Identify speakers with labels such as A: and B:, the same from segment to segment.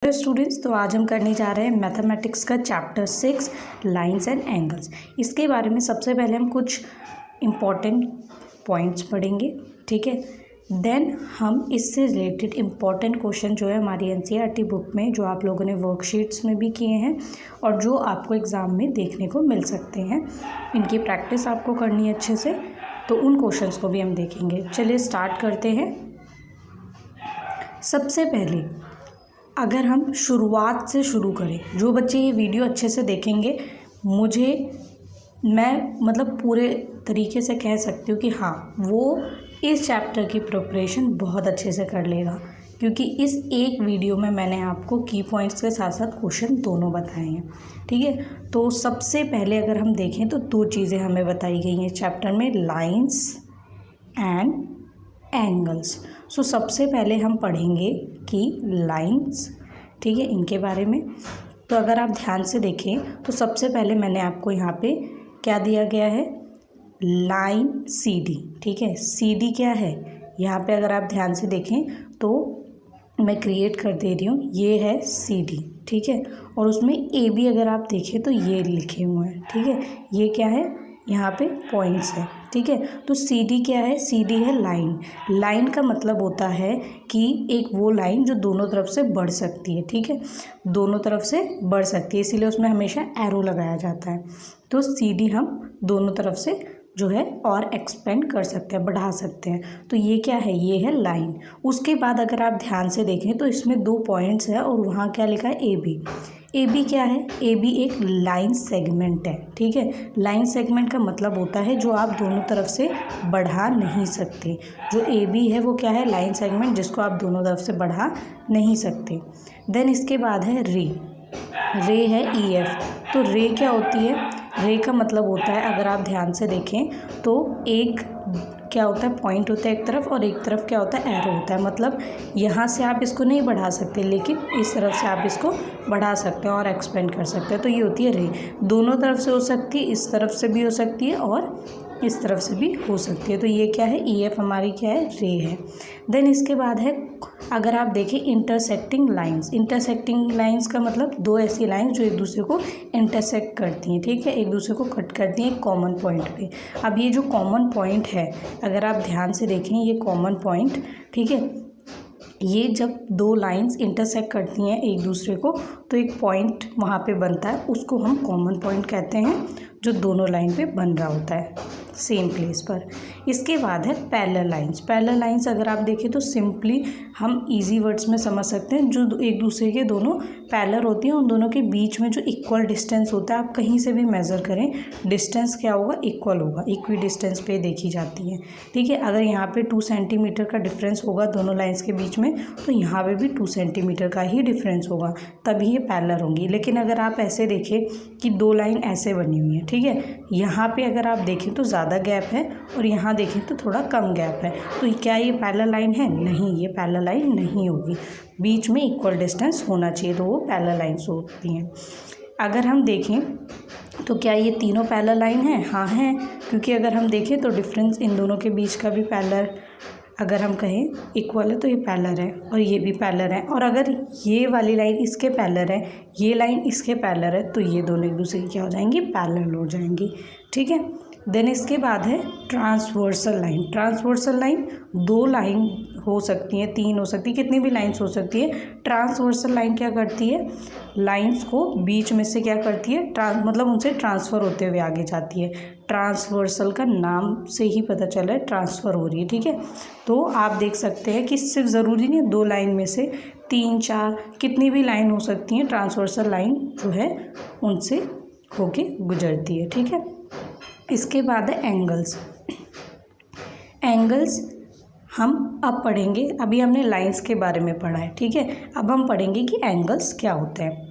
A: Hello students, तो आज हम करने जा रहे हैं मैथमेटिक्स का चैप्टर 6 लाइंस एंड एंगल्स। इसके बारे में सबसे पहले हम कुछ इम्पॉर्टेंट पॉइंट्स पढ़ेंगे, ठीक है। देन हम इससे रिलेटेड इम्पॉर्टेंट क्वेश्चन जो है हमारी एनसीईआरटी बुक में, जो आप लोगों ने वर्कशीट्स में भी किए हैं और जो आपको एग्ज़ाम में देखने को मिल सकते हैं, इनकी प्रैक्टिस आपको करनी है अच्छे से, तो उन क्वेश्चंस को भी हम देखेंगे। चलिए स्टार्ट करते हैं। सबसे पहले अगर हम शुरुआत से शुरू करें, जो बच्चे ये वीडियो अच्छे से देखेंगे, मैं पूरे तरीके से कह सकती हूँ कि हाँ, वो इस चैप्टर की प्रिपरेशन बहुत अच्छे से कर लेगा, क्योंकि इस एक वीडियो में मैंने आपको की पॉइंट्स के साथ साथ क्वेश्चन दोनों बताए हैं, ठीक है। तो सबसे पहले अगर हम देखें तो दो चीज़ें हमें बताई गई हैं चैप्टर में, लाइंस एंड एंगल्स। सो सबसे पहले हम पढ़ेंगे कि लाइंस, ठीक है, इनके बारे में। तो अगर आप ध्यान से देखें तो सबसे पहले मैंने आपको यहाँ पे क्या दिया गया है, लाइन सी डी, ठीक है। सी डी क्या है यहाँ पे, अगर आप ध्यान से देखें तो मैं क्रिएट कर दे रही हूँ, ये है सी डी, ठीक है। और उसमें ए बी अगर आप देखें तो ये लिखे हुए हैं, ठीक है। ये क्या है, यहाँ पे पॉइंट्स है, ठीक है। तो सी डी क्या है, सी डी है लाइन। लाइन का मतलब होता है कि एक वो लाइन जो दोनों तरफ से बढ़ सकती है, ठीक है, दोनों तरफ से बढ़ सकती है, इसीलिए उसमें हमेशा एरो लगाया जाता है। तो सी डी हम दोनों तरफ से जो है और एक्सपेंड कर सकते हैं, बढ़ा सकते हैं। तो ये क्या है, ये है लाइन। उसके बाद अगर आप ध्यान से देखें तो इसमें दो पॉइंट्स है और वहाँ क्या लिखा है, ए बी। ए बी क्या है, ए बी एक लाइन सेगमेंट है, ठीक है। लाइन सेगमेंट का मतलब होता है जो आप दोनों तरफ से बढ़ा नहीं सकते। जो ए बी है वो क्या है, लाइन सेगमेंट जिसको आप दोनों तरफ से बढ़ा नहीं सकते। देन इसके बाद है रे। रे है ई एफ। तो रे क्या होती है, रे का मतलब होता है, अगर आप ध्यान से देखें तो एक क्या होता है, पॉइंट होता है एक तरफ और एक तरफ क्या होता है, एरो होता है। मतलब यहाँ से आप इसको नहीं बढ़ा सकते, लेकिन इस तरफ से आप इसको बढ़ा सकते हैं और एक्सपेंड कर सकते हैं। तो ये होती है रे। दोनों तरफ से हो सकती है, इस तरफ से भी हो सकती है और इस तरफ से भी हो सकती है। तो ये क्या है, ई एफ हमारी क्या है, रे है। देन इसके बाद है, अगर आप देखें, इंटरसेक्टिंग लाइंस। इंटरसेक्टिंग लाइंस का मतलब दो ऐसी लाइंस जो एक दूसरे को इंटरसेक्ट करती हैं, ठीक है, एक दूसरे को कट करती हैं एक कॉमन पॉइंट पे। अब ये जो कॉमन पॉइंट है, अगर आप ध्यान से देखें, ये कॉमन पॉइंट, ठीक है, ये जब दो लाइंस इंटरसेक्ट करती हैं एक दूसरे को तो एक पॉइंट वहाँ पे बनता है, उसको हम कॉमन पॉइंट कहते हैं, जो दोनों लाइन पे बन रहा होता है सेम प्लेस पर। इसके बाद है पैरेलल लाइंस। पैरेलल लाइंस अगर आप देखें तो सिंपली हम इजी वर्ड्स में समझ सकते हैं, जो एक दूसरे के दोनों पैरेलल होती हैं, उन दोनों के बीच में जो इक्वल डिस्टेंस होता है, आप कहीं से भी मेज़र करें, डिस्टेंस क्या होगा, इक्वल होगा, इक्वी डिस्टेंस पे देखी जाती है, ठीक है। अगर यहाँ पे 2 सेंटीमीटर का डिफरेंस होगा दोनों लाइंस के बीच में, तो यहाँ पे भी 2 सेंटीमीटर का ही डिफरेंस होगा, तभी ये पैरेलल होंगी। लेकिन अगर आप ऐसे देखें कि दो लाइन ऐसे बनी हुई है, ठीक है, यहाँ पे अगर आप देखें तो ज़्यादा गैप है और यहाँ देखें तो थोड़ा कम गैप है, तो क्या ये पैरेलल लाइन है, नहीं, ये पैरेलल लाइन नहीं होगी। बीच में इक्वल डिस्टेंस होना चाहिए, तो वो पैरेलल लाइन्स होती हैं। अगर हम देखें तो क्या ये तीनों पैरेलल लाइन है, हाँ हैं, क्योंकि अगर हम देखें तो डिफरेंस इन दोनों के बीच का भी पैरेलल, अगर हम कहें इक्वल है तो ये पैरेलल है और ये भी पैरेलल है। और अगर ये वाली लाइन इसके पैरेलल है, ये लाइन इसके पैरेलल है, तो ये दोनों एक दूसरे की क्या हो जाएंगी, पैरेलल हो जाएंगी, ठीक है। देन इसके बाद है ट्रांसवर्सल लाइन। ट्रांसवर्सल लाइन दो लाइन हो सकती हैं, तीन हो सकती है, कितनी भी लाइन्स हो सकती है। ट्रांसवर्सल लाइन क्या करती है, लाइंस को बीच में से क्या करती है, उनसे ट्रांसफ़र होते हुए आगे जाती है। ट्रांसवर्सल का नाम से ही पता चला है, ट्रांसफ़र हो रही है, ठीक है। तो आप देख सकते हैं कि सिर्फ ज़रूरी नहीं है दो लाइन में से 3, 4 कितनी भी लाइन हो सकती हैं, ट्रांसवर्सल लाइन जो है उनसे होके गुजरती है, ठीक है। इसके बाद है एंगल्स। एंगल्स हम अब पढ़ेंगे, अभी हमने लाइंस के बारे में पढ़ा है, ठीक है। अब हम पढ़ेंगे कि एंगल्स क्या होते हैं।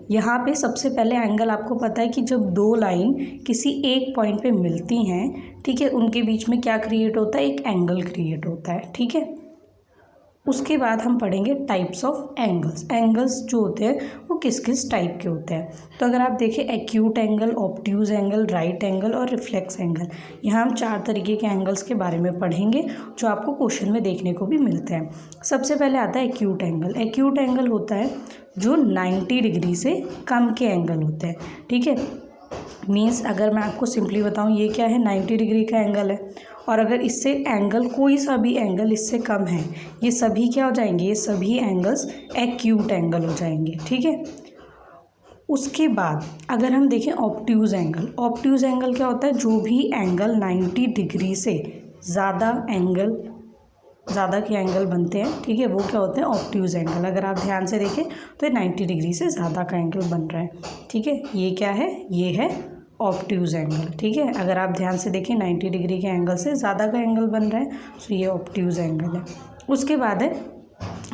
A: यहाँ पे सबसे पहले एंगल आपको पता है कि जब दो लाइन किसी एक पॉइंट पे मिलती हैं, ठीक है, उनके बीच में क्या क्रिएट होता है, एक एंगल क्रिएट होता है, ठीक है। उसके बाद हम पढ़ेंगे टाइप्स ऑफ एंगल्स। एंगल्स जो होते हैं वो किस किस टाइप के होते हैं। तो अगर आप देखें acute angle, obtuse angle, right angle और रिफ्लेक्स एंगल, यहाँ हम 4 तरीके के एंगल्स के बारे में पढ़ेंगे जो आपको क्वेश्चन में देखने को भी मिलते हैं। सबसे पहले आता है एक्यूट एंगल। एक्यूट एंगल होता है जो 90 डिग्री से कम के एंगल होते हैं, ठीक है। मीन्स अगर मैं आपको सिंपली बताऊं, ये क्या है, 90 डिग्री का एंगल है, और अगर इससे एंगल, कोई सा भी एंगल इससे कम है, ये सभी क्या हो जाएंगे, ये सभी एंगल्स एक्यूट एंगल हो जाएंगे, ठीक है। उसके बाद अगर हम देखें ऑब्ट्यूज एंगल, ऑब्ट्यूज एंगल क्या होता है, जो भी एंगल 90 डिग्री से ज़्यादा के एंगल बनते हैं, ठीक है, वो क्या होते हैं, ऑब्ट्यूज एंगल। अगर आप ध्यान से देखें तो ये 90 डिग्री से ज़्यादा का एंगल बन रहा है, ठीक है। ये क्या है, ये है ऑब्ट्यूज एंगल, ठीक है। अगर आप ध्यान से देखें 90 डिग्री के एंगल से ज़्यादा का एंगल बन रहा है, तो ये ऑब्ट्यूज एंगल है। उसके बाद है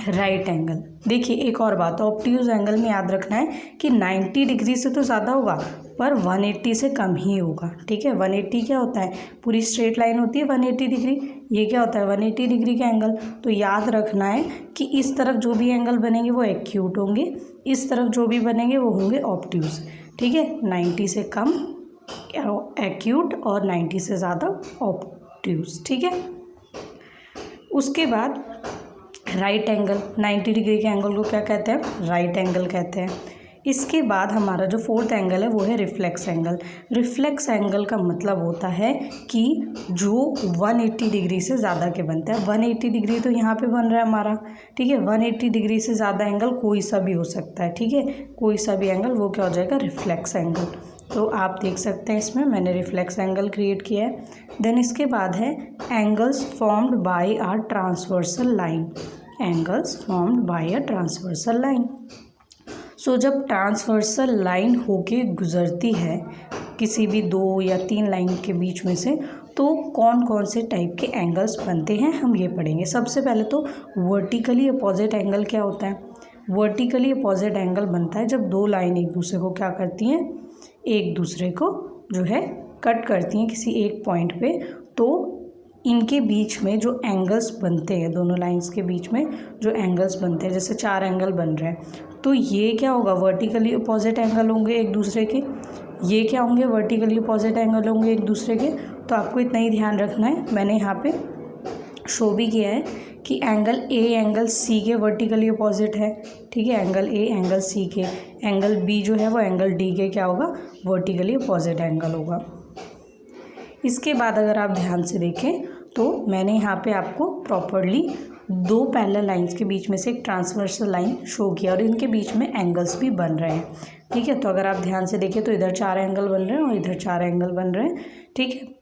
A: राइट एंगल। देखिए एक और बात, ऑब्ट्यूज एंगल में याद रखना है कि 90 डिग्री से तो ज़्यादा होगा पर 180 से कम ही होगा, ठीक है। 180 क्या होता है, पूरी स्ट्रेट लाइन होती है 180 डिग्री, ये क्या होता है 180 डिग्री का एंगल। तो याद रखना है कि इस तरफ जो भी एंगल बनेंगे वो एक्यूट होंगे, इस तरफ जो भी बनेंगे वो होंगे ऑब्ट्यूज, ठीक है। 90 से कम एक्यूट और 90 से ज़्यादा ऑब्ट्यूज, ठीक है। उसके बाद राइट एंगल, 90 डिग्री के एंगल को क्या कहते हैं, राइट एंगल कहते हैं। इसके बाद हमारा जो 4th एंगल है वो है रिफ्लेक्स एंगल। रिफ्लेक्स एंगल का मतलब होता है कि जो 180 डिग्री से ज़्यादा के बनते हैं। 180 डिग्री तो यहाँ पे बन रहा है हमारा, ठीक है। 180 डिग्री से ज़्यादा एंगल कोई सा भी हो सकता है, ठीक है, कोई सा भी एंगल, वो क्या हो जाएगा, रिफ्लेक्स एंगल। तो आप देख सकते हैं इसमें मैंने रिफ्लेक्स एंगल क्रिएट किया है। देन इसके बाद है angles formed by a transversal line. Angles formed by a transversal line. So जब ट्रांसवर्सल लाइन होके गुजरती है किसी भी 2 या 3 लाइन के बीच में से, तो कौन कौन से टाइप के एंगल्स बनते हैं हम ये पढ़ेंगे। सबसे पहले तो वर्टिकली अपोजिट एंगल क्या होता है। वर्टिकली अपोजिट एंगल बनता है जब 2 लाइन एक दूसरे को क्या करती हैं, एक दूसरे को जो है कट करती हैं किसी एक पॉइंट पे, तो इनके बीच में जो एंगल्स बनते हैं, दोनों लाइंस के बीच में जो एंगल्स बनते हैं, जैसे 4 एंगल बन रहे हैं, तो ये क्या होगा, वर्टिकली अपोजिट एंगल होंगे एक दूसरे के। ये क्या होंगे, वर्टिकली अपोजिट एंगल होंगे एक दूसरे के। तो आपको इतना ही ध्यान रखना है, मैंने यहाँ पे शो भी किया है कि एंगल ए एंगल सी के वर्टिकली अपोजिट है, ठीक है, एंगल ए एंगल सी के। एंगल बी जो है वो एंगल डी के क्या होगा, वर्टिकली अपोजिट एंगल होगा। इसके बाद अगर आप ध्यान से देखें तो मैंने यहाँ पे आपको प्रॉपरली 2 पैरेलल लाइंस के बीच में से एक ट्रांसवर्सल लाइन शो किया और इनके बीच में एंगल्स भी बन रहे हैं, ठीक है। तो अगर आप ध्यान से देखें तो इधर 4 एंगल बन रहे हैं और इधर 4 एंगल बन रहे हैं, ठीक है।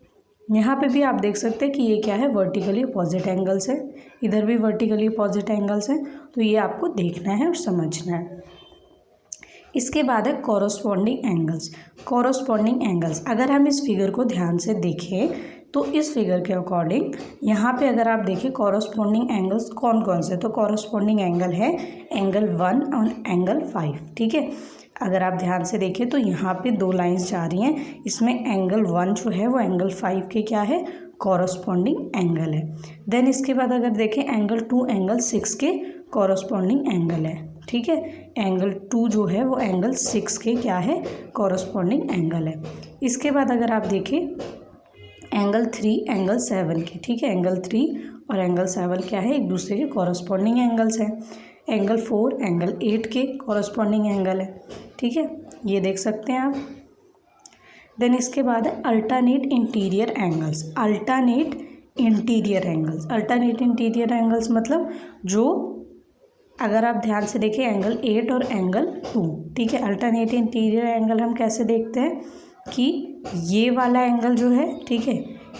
A: यहाँ पे भी आप देख सकते हैं कि ये क्या है, वर्टिकली अपोजिट एंगल्स है, इधर भी वर्टिकली अपोजिट एंगल्स हैं। तो ये आपको देखना है और समझना है। इसके बाद है कॉरस्पॉन्डिंग एंगल्स। कॉरस्पॉन्डिंग एंगल्स, अगर हम इस फिगर को ध्यान से देखें तो इस फिगर के अकॉर्डिंग यहाँ पे अगर आप देखें कॉरस्पॉन्डिंग एंगल्स कौन कौन से, तो कॉरस्पॉन्डिंग एंगल है एंगल 1 और एंगल 5, ठीक है। अगर आप ध्यान से देखें तो यहाँ पे 2 लाइंस जा रही हैं, इसमें एंगल 1 जो है वो एंगल 5 के क्या है, कॉरस्पॉन्डिंग एंगल है। देन इसके बाद अगर देखें एंगल 2 एंगल 6 के कॉरस्पॉन्डिंग एंगल है, ठीक है। एंगल 2 जो है वो एंगल 6 के क्या है, कॉरस्पॉन्डिंग एंगल है। इसके बाद अगर आप देखें एंगल 3 एंगल 7 के, ठीक है, एंगल 3 और एंगल 7 क्या है, एक दूसरे के कॉरस्पॉन्डिंग एंगल्स हैं। एंगल 4 एंगल 8 के कॉरस्पॉन्डिंग एंगल है, ठीक है, ये देख सकते हैं आप। देन इसके बाद है alternate interior angles. Alternate interior angles, alternate interior angles मतलब जो, अगर आप ध्यान से देखें एंगल 8 और एंगल 2, ठीक है। अल्टरनेट इंटीरियर एंगल हम कैसे देखते हैं कि ये वाला एंगल जो है, ठीक है,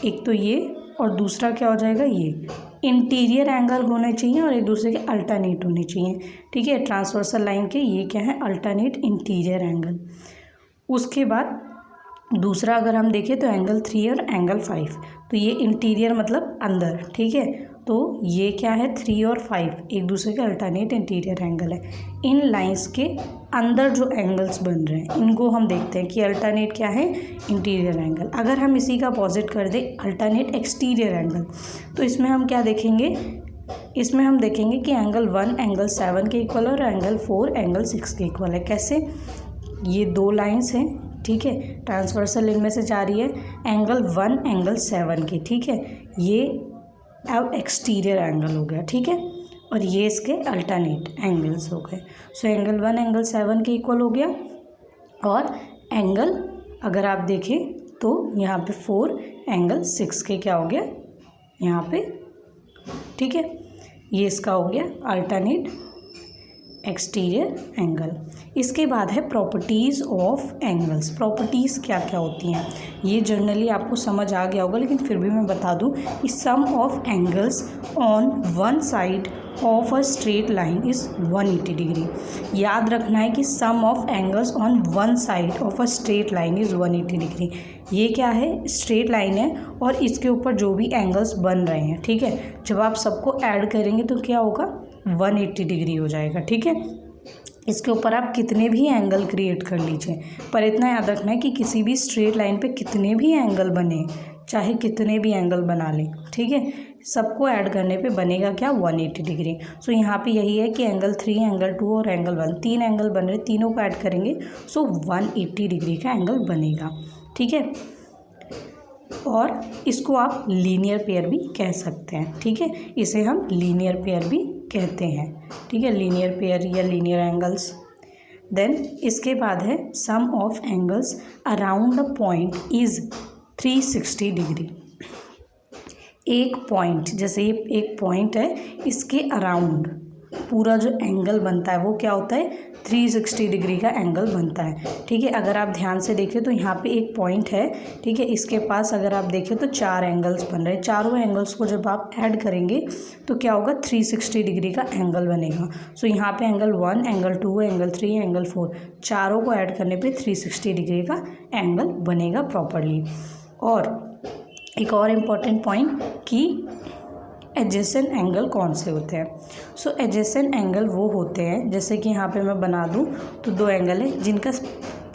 A: एक तो ये और दूसरा क्या हो जाएगा, ये इंटीरियर एंगल होने चाहिए और एक दूसरे के अल्टरनेट होने चाहिए, ठीक है। ट्रांसवर्सल लाइन के ये क्या है, अल्टरनेट इंटीरियर एंगल। उसके बाद दूसरा अगर हम देखें तो एंगल 3 और एंगल 5, तो ये इंटीरियर मतलब अंदर, ठीक है। तो ये क्या है, 3 और 5 एक दूसरे के अल्टरनेट इंटीरियर एंगल है। इन लाइंस के अंदर जो एंगल्स बन रहे हैं इनको हम देखते हैं कि अल्टरनेट क्या है, इंटीरियर एंगल। अगर हम इसी का अपोजिट कर दें अल्टरनेट एक्सटीरियर एंगल, तो इसमें हम क्या देखेंगे, इसमें हम देखेंगे कि एंगल 1 एंगल 7 के इक्वल है और एंगल 4 एंगल 6 के इक्वल है। कैसे? ये दो लाइंस हैं, ठीक है, ट्रांसवर्सल इनमें से जा रही है, एंगल 1 एंगल 7 की, ठीक है, ये अब एक्सटीरियर एंगल हो गया, ठीक है, और ये इसके अल्टरनेट एंगल्स हो गए। सो एंगल 1 एंगल 7 के इक्वल हो गया, और एंगल अगर आप देखें तो यहाँ पे 4 एंगल 6 के क्या हो गया यहाँ पे, ठीक है, ये इसका हो गया अल्टरनेट एक्सटीरियर एंगल। इसके बाद है प्रॉपर्टीज़ ऑफ एंगल्स। प्रॉपर्टीज़ क्या क्या होती हैं ये जनरली आपको समझ आ गया होगा, लेकिन फिर भी मैं बता दूं कि sum of angles on one side of a straight line is 180 degree. याद रखना है कि sum of angles on one side of a straight line is 180 degree. ये क्या है? स्ट्रेट लाइन है और इसके ऊपर जो भी एंगल्स बन रहे हैं, ठीक है, जब आप सबको ऐड करेंगे तो क्या होगा? 180 डिग्री हो जाएगा, ठीक है। इसके ऊपर आप कितने भी एंगल क्रिएट कर लीजिए, पर इतना याद रखना है कि किसी भी स्ट्रेट लाइन पे कितने भी एंगल बने, चाहे कितने भी एंगल बना लें, ठीक है, सबको ऐड करने पे बनेगा क्या? 180 डिग्री। सो यहाँ पे यही है कि एंगल 3 एंगल 2 और एंगल 1 तीन एंगल बन रहे, तीनों को ऐड करेंगे सो 180 डिग्री का एंगल बनेगा, ठीक है। और इसको आप लीनियर पेयर भी कह सकते हैं, ठीक है, इसे हम लीनियर पेयर भी कहते हैं, ठीक है, लीनियर पेयर या लीनियर एंगल्स। देन इसके बाद है sum of angles around the point is 360 degree. एक पॉइंट, जैसे ये एक पॉइंट है, इसके अराउंड पूरा जो एंगल बनता है वो क्या होता है? 360 डिग्री का एंगल बनता है, ठीक है। अगर आप ध्यान से देखें तो यहाँ पे एक पॉइंट है, ठीक है, इसके पास अगर आप देखें तो 4 एंगल्स बन रहे हैं। चारों एंगल्स को जब आप ऐड करेंगे तो क्या होगा? 360 डिग्री का एंगल बनेगा। सो यहाँ पे एंगल 1 एंगल 2 एंगल 3 एंगल 4 चारों को ऐड करने पे 360 डिग्री का एंगल बनेगा प्रॉपरली। और एक और इम्पॉर्टेंट पॉइंट कि एडजेसेंट एंगल कौन से होते हैं। सो एडजेसेंट एंगल वो होते हैं, जैसे कि यहाँ पे मैं बना दूँ तो दो एंगल है जिनका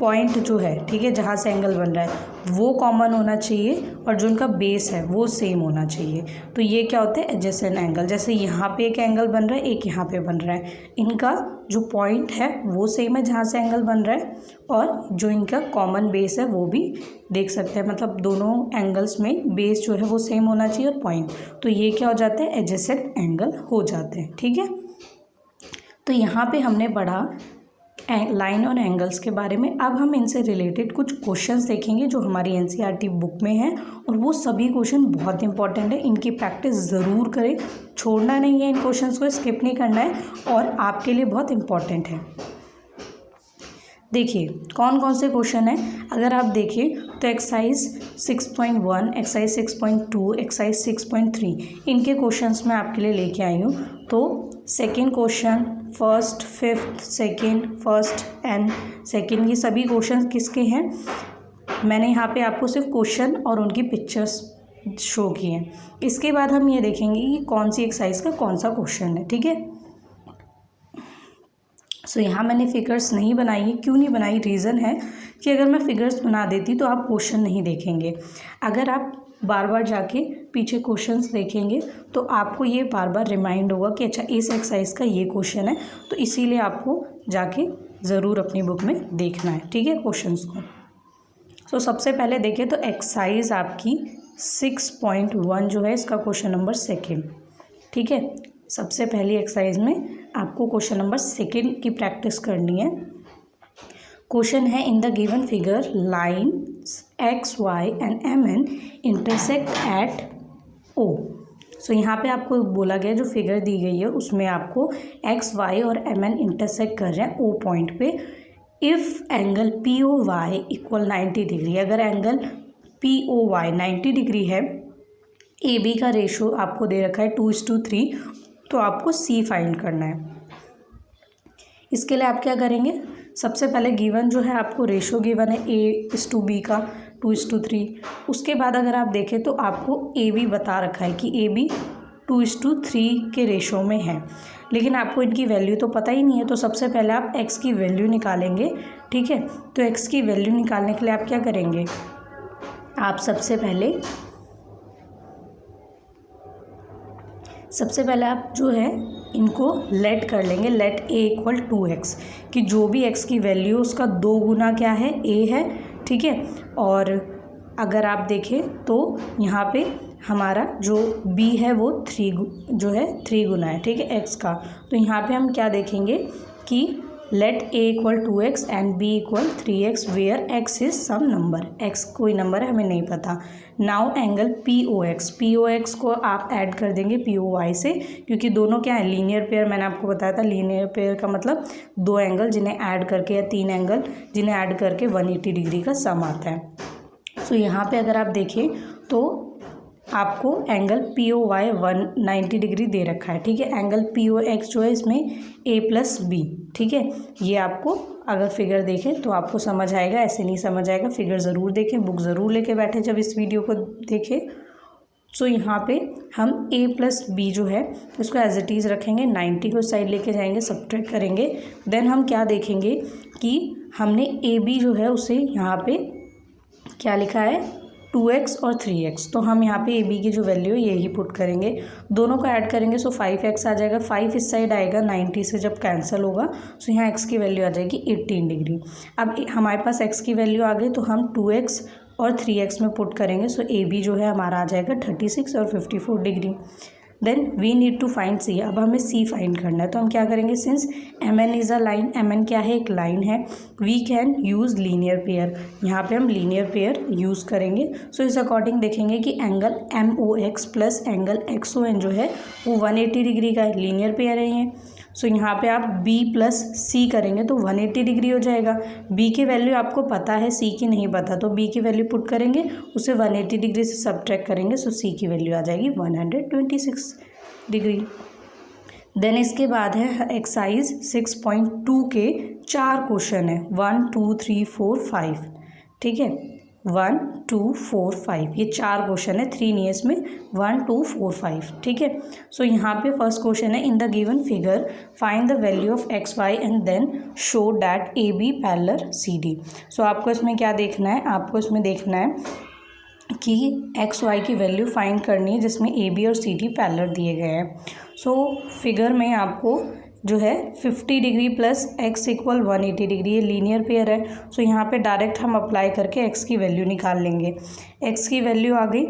A: पॉइंट जो है, ठीक है, जहाँ से एंगल बन रहा है वो कॉमन होना चाहिए और जो उनका बेस है वो सेम होना चाहिए। तो ये क्या होते हैं? Adjacent angle. जैसे यहाँ पे एक एंगल बन रहा है, एक यहाँ पे बन रहा है, इनका जो पॉइंट है वो सेम है जहाँ से एंगल बन रहा है, और जो इनका कॉमन बेस है वो भी देख सकते हैं, मतलब दोनों एंगल्स में बेस जो है वो सेम होना चाहिए और पॉइंट, तो ये क्या हो जाते हैं? एडजेसेंट एंगल हो जाते हैं, ठीक है। तो यहाँ पे हमने पढ़ा लाइन और एंगल्स के बारे में। अब हम इनसे रिलेटेड कुछ क्वेश्चंस देखेंगे जो हमारी एनसीईआरटी बुक में है, और वो सभी क्वेश्चन बहुत इंपॉर्टेंट है, इनकी प्रैक्टिस ज़रूर करें, छोड़ना नहीं है, इन क्वेश्चंस को स्किप नहीं करना है, और आपके लिए बहुत इंपॉर्टेंट है। देखिए कौन कौन से क्वेश्चन हैं। अगर आप देखिए तो एक्सरसाइज 6.1, एक्सरसाइज 6.2, एक्सरसाइज 6.3 इनके क्वेश्चंस मैं आपके लिए लेके आई हूँ। तो second question, first, fifth, second, first and second, ये सभी क्वेश्चन किसके हैं? मैंने यहाँ पे आपको सिर्फ क्वेश्चन और उनकी पिक्चर्स शो किए हैं। इसके बाद हम ये देखेंगे कि कौन सी एक्सरसाइज का कौन सा क्वेश्चन है, ठीक है। सो यहाँ मैंने फिगर्स नहीं बनाई है। क्यों नहीं बनाई? रीज़न है कि अगर मैं फिगर्स बना देती तो आप क्वेश्चन नहीं देखेंगे। अगर आप बार बार जाके पीछे क्वेश्चंस देखेंगे तो आपको ये बार बार रिमाइंड होगा कि अच्छा इस एक्सरसाइज का ये क्वेश्चन है, तो इसीलिए आपको जाके ज़रूर अपनी बुक में देखना है, ठीक है, क्वेश्चंस को। सो सबसे पहले देखें तो एक्सरसाइज आपकी 6.1 जो है इसका क्वेश्चन नंबर सेकेंड, ठीक है। सबसे पहली एक्सरसाइज में आपको क्वेश्चन नंबर सेकेंड की प्रैक्टिस करनी है। क्वेश्चन है in the given figure line X Y and M N intersect at O. So यहाँ पे आपको बोला गया जो फिगर दी गई है उसमें आपको एक्स वाई और एम एन इंटरसेक्ट कर रहे हैं ओ पॉइंट पे। If angle P O Y equal 90 degree, अगर angle P O Y 90 degree है, ए बी का रेशो आपको दे रखा है 2:3, तो आपको सी फाइंड करना है। इसके लिए आप क्या करेंगे? सबसे पहले गिवन जो है आपको रेशो गिवन है A:B का 2:3। उसके बाद अगर आप देखें तो आपको ए बी बता रखा है कि ए बी 2:3 के रेशो में है, लेकिन आपको इनकी वैल्यू तो पता ही नहीं है। तो सबसे पहले आप x की वैल्यू निकालेंगे, ठीक है। तो x की वैल्यू निकालने के लिए आप क्या करेंगे? आप सबसे पहले सबसे पहले आप जो है इनको लेट कर लेंगे, लेट a इक्वल 2x, कि जो भी x की वैल्यू उसका 2 गुना क्या है, a है, ठीक है। और अगर आप देखें तो यहाँ पे हमारा जो b है वो 3 गुना है, ठीक है, x का। तो यहाँ पे हम क्या देखेंगे कि let a equal 2x and b equal 3x where x is some number, x कोई नंबर है, हमें नहीं पता। नाउ एंगल POX को आप ऐड कर देंगे POY से, क्योंकि दोनों क्या है, लीनियर पेयर। मैंने आपको बताया था लीनियर पेयर का मतलब 2 एंगल जिन्हें ऐड करके, या 3 एंगल जिन्हें ऐड करके 180 डिग्री का सम आता है। तो यहाँ पे अगर आप देखें तो आपको एंगल POY 190 डिग्री दे रखा है, ठीक है। एंगल POX जो है इसमें A+B, ठीक है। ये आपको अगर फिगर देखें तो आपको समझ आएगा, ऐसे नहीं समझ आएगा। फिगर ज़रूर देखें, बुक ज़रूर लेके बैठे जब इस वीडियो को देखें। सो यहाँ पे हम A+B जो है इसको एज इट इज़ रखेंगे, 90 को साइड लेके जाएंगे, सब्ट्रैक्ट करेंगे। देन हम क्या देखेंगे कि हमने AB जो है उसे यहाँ पे क्या लिखा है, 2x और 3x। तो हम यहाँ पे AB की जो वैल्यू है यही पुट करेंगे, दोनों को ऐड करेंगे। सो 5x आ जाएगा, 5 इस साइड आएगा, 90 से जब कैंसिल होगा सो यहाँ x की वैल्यू आ जाएगी 18 डिग्री। अब हमारे पास x की वैल्यू आ गई तो हम 2x और 3x में पुट करेंगे। सो AB जो है हमारा आ जाएगा 36 और 54 degree. Then we need to find C। अब हमें C फाइंड करना है, तो हम क्या करेंगे, since MN is a line, MN क्या है, एक लाइन है, we can use linear pair. यहाँ पे हम लीनियर पेयर यूज़ करेंगे। सो इस अकॉर्डिंग देखेंगे कि angle MOX plus angle XON जो है वो 180 डिग्री का है, लीनियर पेयर है ये। सो यहाँ पे आप B प्लस C करेंगे तो 180 डिग्री हो जाएगा। B की वैल्यू आपको पता है, C की नहीं पता, तो B की वैल्यू पुट करेंगे, उसे 180 डिग्री से सब्ट्रैक्ट करेंगे। सो C की वैल्यू आ जाएगी 126 डिग्री। देन इसके बाद है एक्सरसाइज 6.2 के 4 क्वेश्चन है, 1 2 3 4 5, ठीक है, 1 2 4 5, ये 4 क्वेश्चन है, 3 नहीं है इसमें, 1 2 4 5, ठीक है। सो यहाँ पे फर्स्ट क्वेश्चन है, in the given figure find the value of XY and then show that AB parallel CD। So आपको इसमें क्या देखना है, आपको इसमें देखना है कि XY की वैल्यू फाइंड करनी है जिसमें AB और CD पैरेलल दिए गए हैं। सो फिगर में आपको जो है 50 degree plus x equal 180 degree, ये लीनियर पेयर है। सो यहाँ पे डायरेक्ट हम अप्लाई करके x की वैल्यू निकाल लेंगे। x की वैल्यू आ गई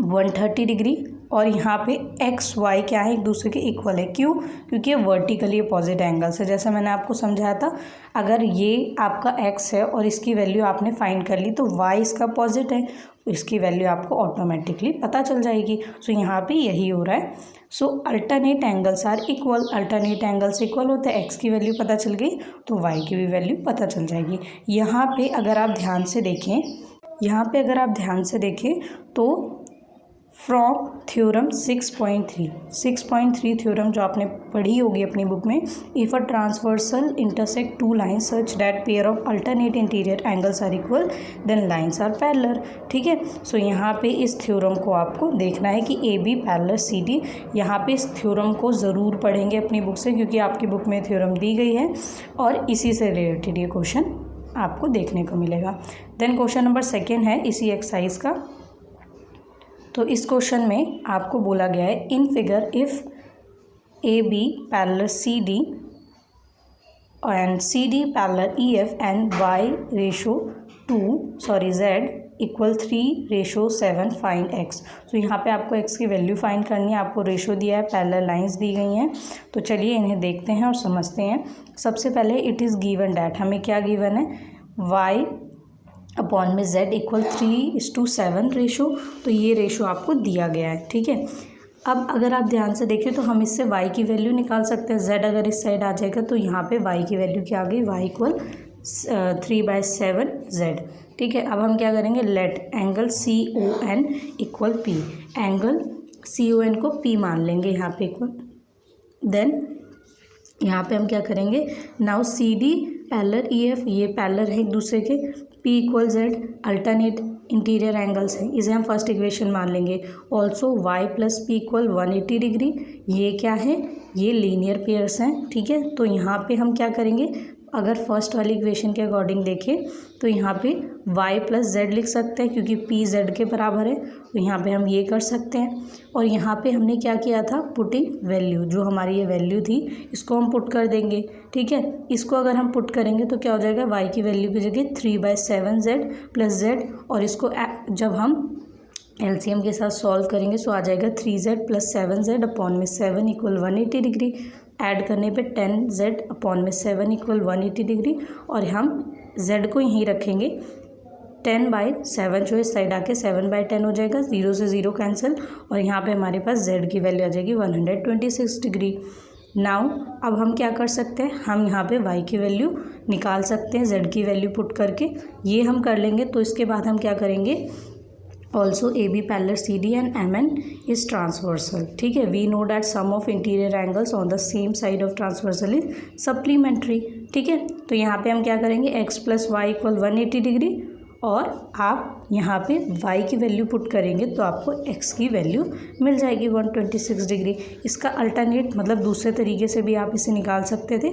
A: 130 डिग्री, और यहाँ पे एक्स वाई क्या है, एक दूसरे के इक्वल है। क्यों? क्योंकि ये वर्टिकली अपोजिट एंगल्स है। जैसे मैंने आपको समझाया था, अगर ये आपका एक्स है और इसकी वैल्यू आपने फाइंड कर ली तो वाई इसका अपोजिट है, तो इसकी वैल्यू आपको ऑटोमेटिकली पता चल जाएगी। सो यहाँ पे यही हो रहा है। So alternate angles are equal, alternate angles equal होते हैं। एक्स की वैल्यू पता चल गई तो वाई की भी वैल्यू पता चल जाएगी। यहाँ पे अगर आप ध्यान से देखें, तो फ्रॉम थ्योरम 6.3 थ्योरम जो आपने पढ़ी होगी अपनी बुक में, if a transversal intersect two lines such that pair of alternate interior angles are equal then lines are parallel. ठीक है, सो यहाँ पे इस थ्योरम को आपको देखना है कि A B parallel C D. यहाँ पे इस थ्योरम को ज़रूर पढ़ेंगे अपनी बुक से, क्योंकि आपकी बुक में थ्योरम दी गई है और इसी से रिलेटेड ये क्वेश्चन आपको देखने को मिलेगा। देन क्वेश्चन नंबर 2 है इसी एक्सरसाइज का। तो इस क्वेश्चन में आपको बोला गया है, in figure if A B parallel C D and C D parallel E F and Y ratio Z equal 3:7 find X. तो यहाँ पे आपको एक्स की वैल्यू फाइंड करनी है। आपको रेशो दिया है, पैरेलल लाइंस दी गई हैं। तो चलिए इन्हें देखते हैं और समझते हैं। सबसे पहले इट इज़ गिवन डैट, हमें क्या गिवन है, वाई अपॉन में z इक्वल 3:7 रेशो। तो ये रेशो आपको दिया गया है। ठीक है, अब अगर आप ध्यान से देखें तो हम इससे y की वैल्यू निकाल सकते हैं। z अगर इस साइड आ जाएगा तो यहाँ पे y की वैल्यू क्या आ गई, y इक्वल 3/7 z। ठीक है, अब हम क्या करेंगे, let angle CON equal P, angle CON को P मान लेंगे यहाँ पे इक्वल। देन यहाँ पे हम क्या करेंगे, नाउ CD पैरेलल EF, ये पैरेलल है एक दूसरे के, P equal Z, alternate interior angles हैं, इसे हम फर्स्ट इक्वेशन मान लेंगे। Also Y plus P equal 180 degree, ये क्या है, ये लीनियर पेयर्स हैं। ठीक है, तो यहाँ पे हम क्या करेंगे, अगर फर्स्ट वाली इक्वेशन के अकॉर्डिंग देखें तो यहाँ पे y प्लस जेड लिख सकते हैं क्योंकि p z के बराबर है, तो यहाँ पे हम ये कर सकते हैं। और यहाँ पे हमने क्या किया था, पुटिंग वैल्यू, जो हमारी ये वैल्यू थी इसको हम पुट कर देंगे। ठीक है, इसको अगर हम पुट करेंगे तो क्या हो जाएगा, y की वैल्यू की जगह 3/7z प्लस z, और इसको जब हम एलसीएम के साथ सॉल्व करेंगे तो आ जाएगा 3z प्लस 7z अपॉन में 7 इक्वल 180 डिग्री। ऐड करने पे 10z अपॉन में 7 इक्वल 180 डिग्री, और हम z को यहीं रखेंगे। 10/7 जो इस साइड आके 7/10 हो जाएगा, 0 से 0 कैंसिल, और यहाँ पे हमारे पास z की वैल्यू आ जाएगी 126 डिग्री। नाउ अब हम क्या कर सकते हैं, हम यहाँ पे y की वैल्यू निकाल सकते हैं z की वैल्यू पुट करके, ये हम कर लेंगे। तो इसके बाद हम क्या करेंगे, also AB parallel CD and MN is transversal. ठीक है, we know that sum of interior angles on the same side of transversal is supplementary. ठीक है, तो यहाँ पे हम क्या करेंगे, x plus Y equal 180 degree, और आप यहाँ पे y की वैल्यू पुट करेंगे तो आपको x की वैल्यू मिल जाएगी 126 डिग्री। इसका अल्टरनेट मतलब दूसरे तरीके से भी आप इसे निकाल सकते थे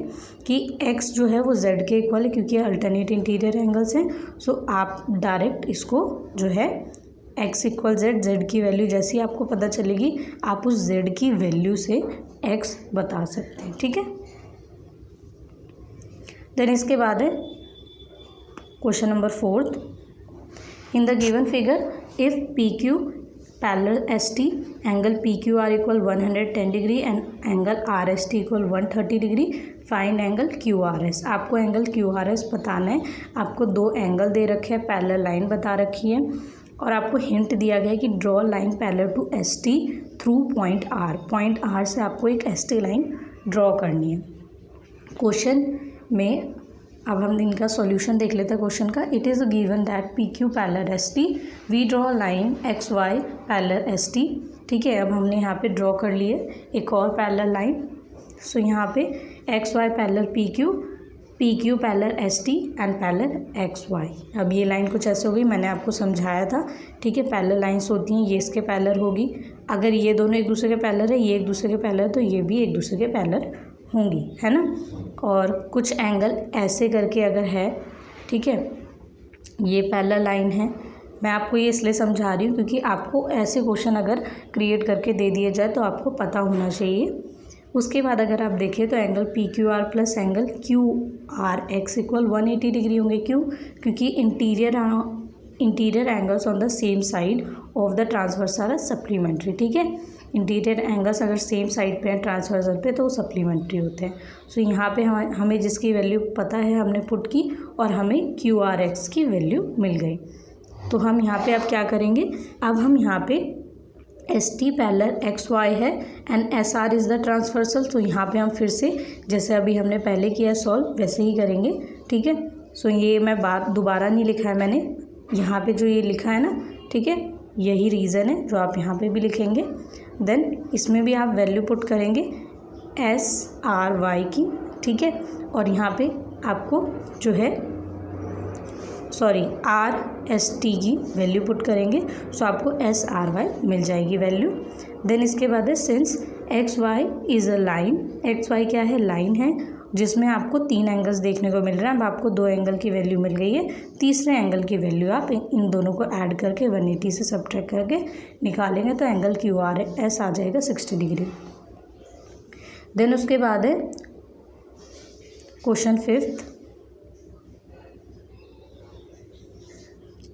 A: कि x जो है वो z के इक्वल है, क्योंकि अल्टरनेट इंटीरियर एंगल्स हैं। सो आप डायरेक्ट इसको जो है x इक्वल z की वैल्यू जैसी आपको पता चलेगी, आप उस z की वैल्यू से x बता सकते हैं। ठीक है, देन इसके बाद है question number 4। In the given figure if PQ parallel ST angle PQR equal 110 degree and angle RST equal 130 degree, find angle QRS। आपको एंगल QRS बताना है। आपको दो एंगल दे रखे हैं, पैरेलल लाइन बता रखी है, और आपको हिंट दिया गया है कि draw line parallel to ST through point R। Point R से आपको एक ST लाइन ड्रॉ करनी है। क्वेश्चन में अब हम इनका सॉल्यूशन देख लेते हैं क्वेश्चन का। It is given that PQ parallel ST, we draw line XY parallel ST। ठीक है, अब हमने यहाँ पे ड्रॉ कर लिए एक और पैरेलल लाइन। सो यहाँ पे XY parallel PQ parallel ST and parallel XY। अब ये लाइन कुछ ऐसे हो गई, मैंने आपको समझाया था। ठीक है, पैरेलल लाइंस होती हैं, ये इसके पैरेलल होगी। अगर ये दोनों एक दूसरे के पैरेलल है, ये एक दूसरे के पैरेलल, तो ये भी एक दूसरे के पैरेलल होंगी, है ना। और कुछ एंगल ऐसे करके अगर है, ठीक है, ये पैरेलल लाइन है। मैं आपको ये इसलिए समझा रही हूँ क्योंकि आपको ऐसे क्वेश्चन अगर क्रिएट करके दे दिए जाए तो आपको पता होना चाहिए। उसके बाद अगर आप देखें तो angle PQR plus angle QRX equal 180 degree होंगे। क्यों? क्योंकि interior angles on the same side of the transversal are supplementary. ठीक है, इंटीरियर एंगल्स अगर सेम साइड पे हैं ट्रांसवर्सल पे तो वो सप्लीमेंट्री होते हैं। सो यहाँ पे हमें जिसकी वैल्यू पता है हमने पुट की, और हमें QRX की वैल्यू मिल गई। तो हम यहाँ पे अब क्या करेंगे, अब हम यहाँ पे ST पैरेलल XY है and SR is the transversal. तो यहाँ पे हम फिर से जैसे अभी हमने पहले किया सॉल्व वैसे ही करेंगे। ठीक है, सो ये मैं बात दोबारा नहीं लिखा है मैंने, यहाँ पे जो ये लिखा है ना, ठीक है, यही रीज़न है जो आप यहाँ पे भी लिखेंगे। देन इसमें भी आप वैल्यू पुट करेंगे SRY की। ठीक है, और यहाँ पे आपको जो है RST की वैल्यू पुट करेंगे, सो आपको SRY मिल जाएगी वैल्यू। देन इसके बाद है since XY is a line, XY क्या है, लाइन है, जिसमें आपको 3 एंगल्स देखने को मिल रहा है। अब आपको 2 एंगल की वैल्यू मिल गई है, तीसरे एंगल की वैल्यू आप इन दोनों को ऐड करके 180 से सब्ट्रैक्ट करके निकालेंगे तो एंगल QRS आ जाएगा 60 डिग्री। देन उसके बाद है क्वेश्चन 5।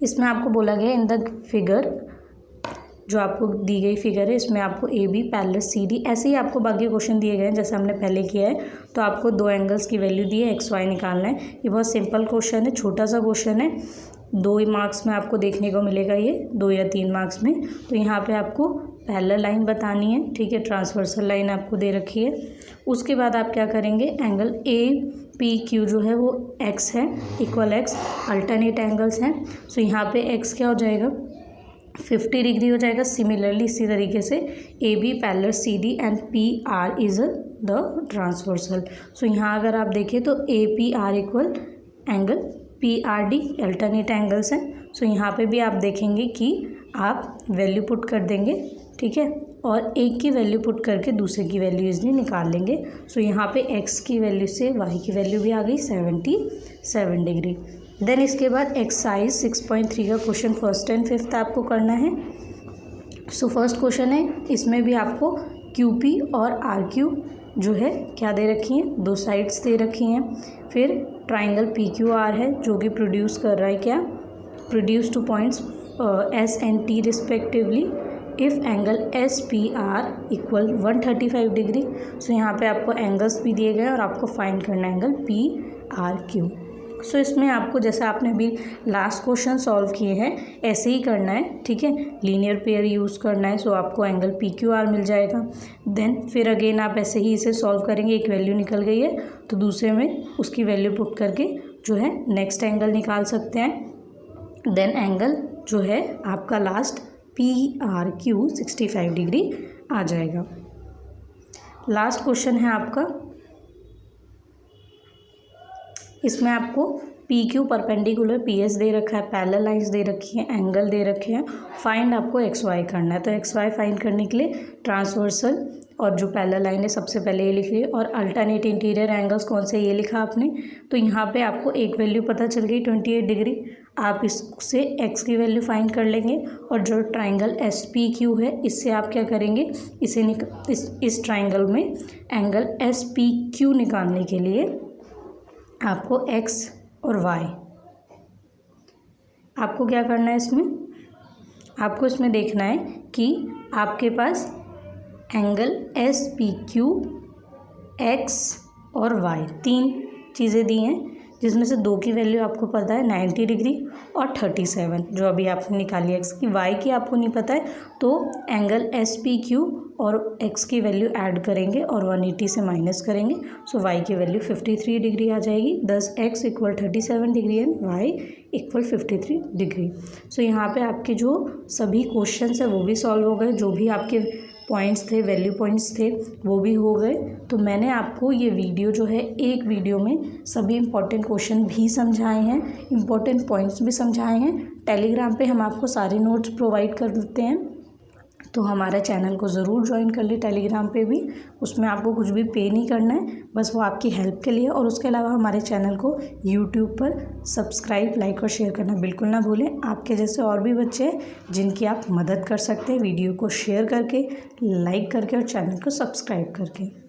A: इसमें आपको बोला गया इन द फिगर, जो आपको दी गई फिगर है इसमें आपको AB पैरेलल CD, ऐसे ही आपको बाकी क्वेश्चन दिए गए हैं जैसे हमने पहले किया है। तो आपको 2 एंगल्स की वैल्यू दी है, XY निकालना है। ये बहुत सिंपल क्वेश्चन है, छोटा सा क्वेश्चन है, 2 मार्क्स में आपको देखने को मिलेगा, ये 2 या 3 मार्क्स में। तो यहाँ पे आपको पैरेलल लाइन बतानी है। ठीक है, ट्रांसवर्सल लाइन आपको दे रखी है। उसके बाद आप क्या करेंगे, एंगल APQ जो है वो X है, इक्वल X, अल्टरनेट एंगल्स हैं। सो यहाँ पे X क्या हो जाएगा, 50 डिग्री हो जाएगा। सिमिलरली इसी तरीके से AB parallel CD and PR is the transversal. So यहाँ अगर आप देखें तो APR equal angle PRD, alternate angles हैं। सो यहाँ पे भी आप देखेंगे कि आप वैल्यू पुट कर देंगे। ठीक है, और एक की वैल्यू पुट करके दूसरे की वैल्यू इजली निकाल लेंगे। सो यहाँ पे x की वैल्यू से y की वैल्यू भी आ गई 77 डिग्री। देन इसके बाद एक्सरसाइज 6.3 का क्वेश्चन फर्स्ट एंड फिफ्थ आपको करना है। सो फर्स्ट क्वेश्चन है, इसमें भी आपको QP और RQ जो है क्या दे रखी हैं, दो साइड्स दे रखी हैं। फिर ट्राइंगल PQR है जो कि प्रोड्यूस कर रहा है क्या, produce 2 points S and T respectively if angle SPR equal 135 degree. So यहाँ पे आपको एंगल्स भी दिए गए और आपको फाइंड करना है एंगल PRQ। सो इसमें आपको जैसे आपने अभी लास्ट क्वेश्चन सॉल्व किए हैं ऐसे ही करना है, ठीक है, लीनियर पेयर यूज़ करना है। सो आपको एंगल PQR मिल जाएगा। देन फिर अगेन आप ऐसे ही इसे सॉल्व करेंगे, एक वैल्यू निकल गई है तो दूसरे में उसकी वैल्यू पुट करके जो है नेक्स्ट एंगल निकाल सकते हैं। देन एंगल जो है आपका लास्ट PRQ 65 डिग्री आ जाएगा। लास्ट क्वेश्चन है आपका, इसमें आपको PQ परपेंडिकुलर PS दे रखा है, पैरेलल लाइंस दे रखी हैं, एंगल दे रखे हैं, फाइंड आपको XY करना है। तो XY फाइंड करने के लिए ट्रांसवर्सल और जो पैरेलल लाइन है सबसे पहले ये लिख लिए, और अल्टरनेट इंटीरियर एंगल्स कौन से ये लिखा आपने। तो यहाँ पे आपको एक वैल्यू पता चल गई 28 डिग्री, आप इससे x की वैल्यू फाइंड कर लेंगे। और जो ट्राइंगल SPQ है इससे आप क्या करेंगे, इसे इस ट्राइंगल में एंगल SPQ निकालने के लिए आपको x और y आपको क्या करना है, इसमें आपको इसमें देखना है कि आपके पास एंगल SPQ x और y तीन चीज़ें दी हैं, जिसमें से दो की वैल्यू आपको पता है 90 डिग्री और 37 जो अभी आपने निकाली है। x की, y की आपको नहीं पता है तो एंगल SPQ और x की वैल्यू ऐड करेंगे और 180 से माइनस करेंगे। सो y की वैल्यू 53 डिग्री आ जाएगी। Thus x equal 37 degree and y equal 53 degree. So यहाँ पे आपके जो सभी क्वेश्चंस है वो भी सॉल्व हो गए, जो भी आपके पॉइंट्स थे, वैल्यू पॉइंट्स थे वो भी हो गए। तो मैंने आपको ये वीडियो जो है एक वीडियो में सभी इंपॉर्टेंट क्वेश्चन भी समझाए हैं, इंपॉर्टेंट पॉइंट्स भी समझाए हैं। टेलीग्राम पे हम आपको सारे नोट्स प्रोवाइड कर देते हैं, तो हमारे चैनल को ज़रूर ज्वाइन कर ले टेलीग्राम पे भी। उसमें आपको कुछ भी पे नहीं करना है, बस वो आपकी हेल्प के लिए। और उसके अलावा हमारे चैनल को यूट्यूब पर सब्सक्राइब, लाइक और शेयर करना बिल्कुल ना भूलें। आपके जैसे और भी बच्चे हैं जिनकी आप मदद कर सकते हैं वीडियो को शेयर करके, लाइक करके और चैनल को सब्सक्राइब करके।